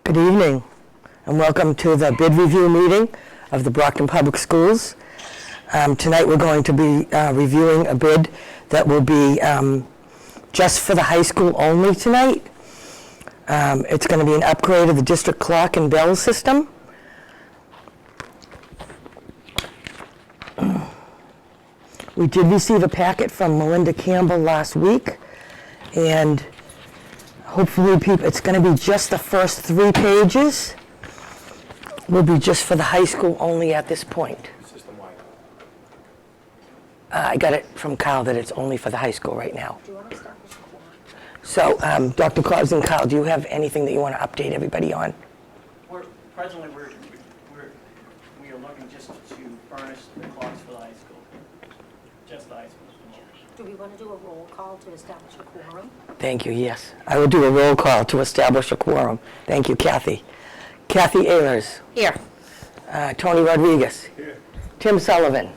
Good evening, and welcome to the bid review meeting of the Brockton Public Schools. Tonight we're going to be reviewing a bid that will be just for the high school only tonight. It's going to be an upgrade of the district clock and bell system. We did receive a packet from Melinda Campbell last week, and hopefully it's going to be just the first 3 pages. Will be just for the high school only at this point. System-wide. I got it from Kyle that it's only for the high school right now. Do you want to establish a quorum? So, Dr. Cobbs and Kyle, do you have anything that you want to update everybody on? Presently, we are looking just to furnish the clocks for the high school. Just the high school. Do we want to do a roll call to establish a quorum? Thank you, yes. I will do a roll call to establish a quorum. Thank you, Kathy. Kathy Ehlers. Here. Tony Rodriguez. Here. Tim Sullivan.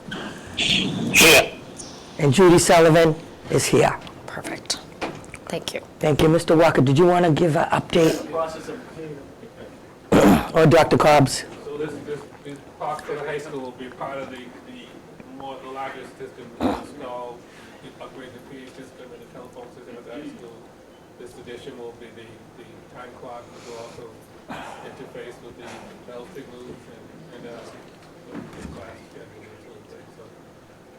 Here. And Judy Sullivan is here. Perfect. Thank you. Thank you. Mr. Walker, did you want to give an update? The process of Or Dr. Cobbs? So this clock for the high school will be part of the larger system to install, upgrade the PA system and the telephone system at the high school. This addition will be the time clock, which will also interface with the bell signals and the class schedule and sort of thing.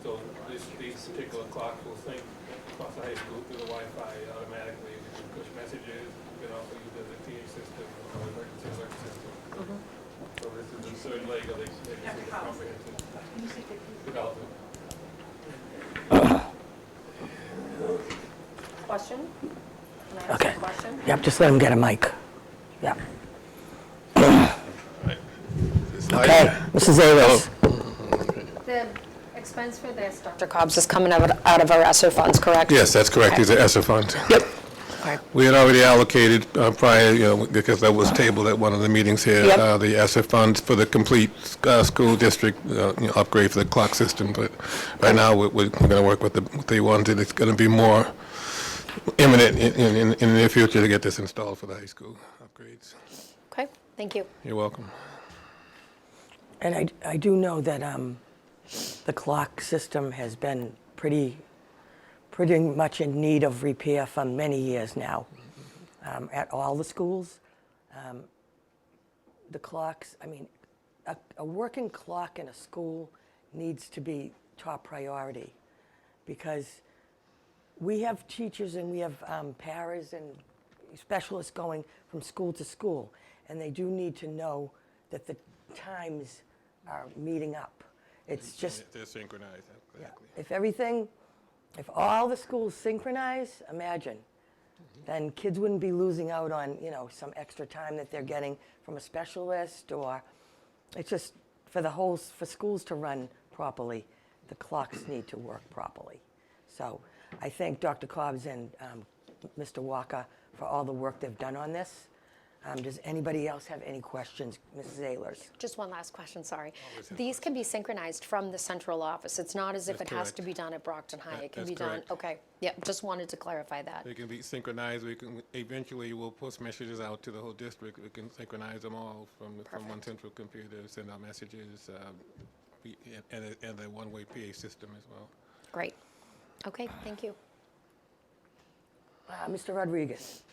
So these particular clocks will sync across the high school through the Wi-Fi automatically. We can push messages. We can also use it as a PA system or emergency alert system. So this is the third leg of the comprehensive development. Question? Can I ask Okay. a question? Yep, just let him get a mic. Yep. Okay, Mrs. Ehlers. The expense for this, Dr. Cobbs, is coming out of our ESSER funds, correct? Yes, that's correct. These are ESSER funds. Yep. We had already allocated prior, because that was tabled at one of the meetings here, Yep. the ESSER funds for the complete school district upgrade for the clock system. But right now, we're going to work with the ones that it's going to be more imminent in the near future to get this installed for the high school upgrades. Okay, thank you. You're welcome. And I do know that the clock system has been pretty much in need of repair for many years now at all the schools. The clocks, I mean, a working clock in a school needs to be top priority because we have teachers and we have paras and specialists going from school to school, and they do need to know that the times are meeting up. It's just, They're synchronized. yeah, if all the schools synchronize, imagine, then kids wouldn't be losing out on, some extra time that they're getting from a specialist, or it's just for schools to run properly, the clocks need to work properly. So I thank Dr. Cobbs and Mr. Walker for all the work they've done on this. Does anybody else have any questions? Mrs. Ehlers. Just one last question, sorry. These can be synchronized from the central office. It's not as if it has to be done at Brockton High. It can be done, correct. okay. Yep, just wanted to clarify that. They can be synchronized. Eventually we'll push messages out to the whole district. We can synchronize them all from one central computer, send out messages, and a one-way PA system as well. Great. Okay, thank you. Mr. Rodriguez.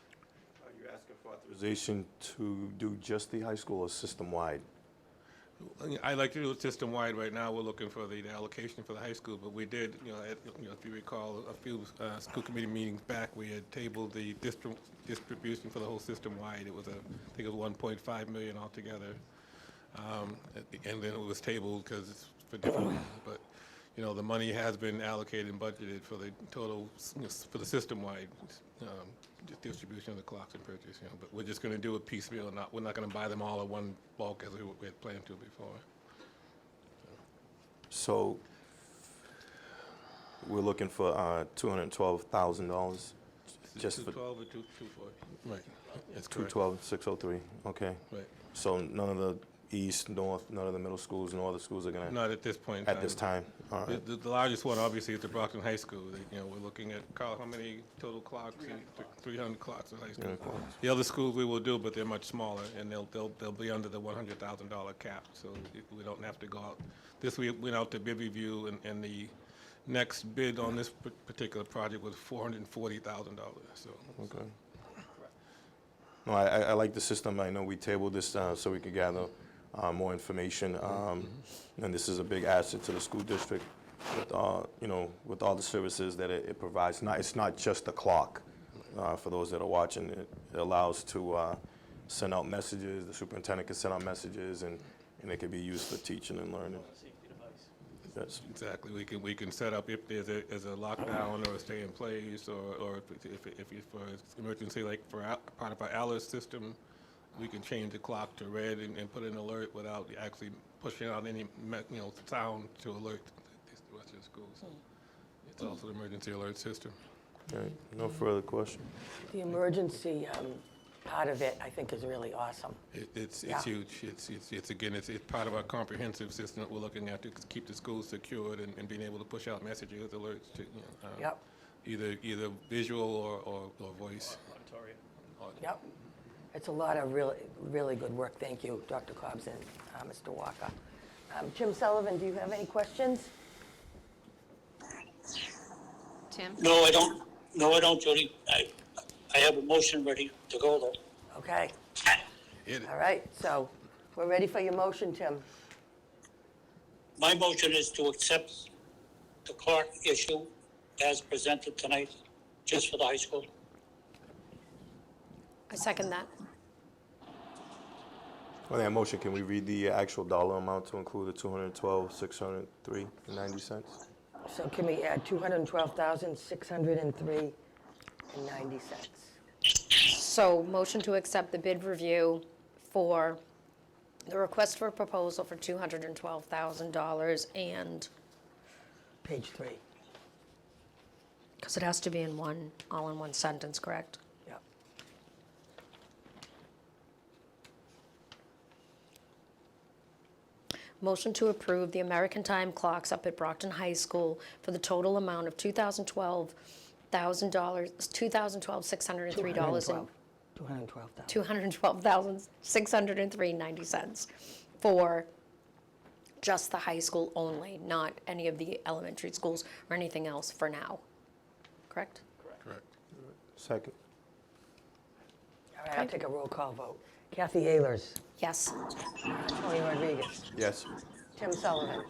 Are you asking for authorization to do just the high school or system-wide? I like to do it system-wide right now. We're looking for the allocation for the high school, but we did, if you recall, a few school committee meetings back, we had tabled the distribution for the whole system-wide. It was I think it was 1.5 million altogether, and then it was tabled because it's for different reasons. But the money has been allocated and budgeted for the total, for the system-wide distribution of the clocks and purchase. But we're just going to do it piecemeal. We're not going to buy them all at one bulk as we had planned to before. So we're looking for $212,000 just for 212 or 240. Right. That's correct. 212, 603. Okay. Right. So none of the east, north, none of the middle schools, nor the schools are gonna, Not at this point in time. at this time? All right. The largest one, obviously, is the Brockton High School. You know, we're looking at, Carl, how many total clocks? 300 clocks in high school. 300 clocks. The other schools we will do, but they're much smaller, and they'll be under the $100,000 cap, so we don't have to go out. This we went out to bid review, and the next bid on this particular project was $440,000, so. Okay. No, I like the system. I know we tabled this so we could gather more information. And this is a big asset to the school district with, with all the services that it provides. It's not just the clock. For those that are watching, it allows to send out messages. The superintendent can send out messages, and it can be used for teaching and learning. Safety device. Yes. Exactly. We can set up if there's a lockdown or a stay in place, or if for emergency, like for part of our Alice system, we can change the clock to red and put an alert without actually pushing out any sound to alert the rest of the schools. So it's also an emergency alert system. All right. No further questions. The emergency part of it, I think, is really awesome. It's Yeah. huge. It's part of our comprehensive system that we're looking at to keep the schools secured and being able to push out messages, alerts to Yep, either visual or voice. Auditorium. yep. It's a lot of really, really good work. Thank you, Dr. Cobbs and Mr. Walker. Tim Sullivan, do you have any questions? Tim? No, I don't. No, I don't, Jody. I have a motion ready to go, though. Okay, It- all right, so we're ready for your motion, Tim. My motion is to accept the clock issue as presented tonight, just for the high school. I second that. On that motion, can we read the actual dollar amount to include the $212,603.90? So can we add $212,603.90? So motion to accept the bid review for the request for proposal for $212,000 and, Page 3. because it has to be all in one sentence, correct? Yep. Motion to approve the American Time clocks up at Brockton High School for the total amount of $2,012,603 $212,603.90 for just the high school only, not any of the elementary schools or anything else for now. Correct? Correct. Second. All right, I'll take a roll call vote. Kathy Ehlers, Yes. Tony Rodriguez, Yes. Tim Sullivan,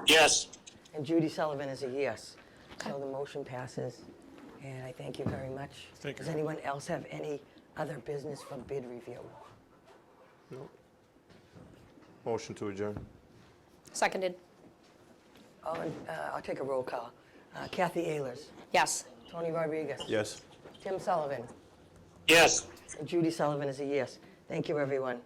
Yes. and Judy Sullivan is a yes. So the motion passes, and I thank you very much. Thank you. Does anyone else have any other business for bid review? No. Motion to adjourn. Seconded? I'll take a roll call. Kathy Ehlers, Yes. Tony Rodriguez, Yes. Tim Sullivan, Yes. and Judy Sullivan is a yes. Thank you, everyone.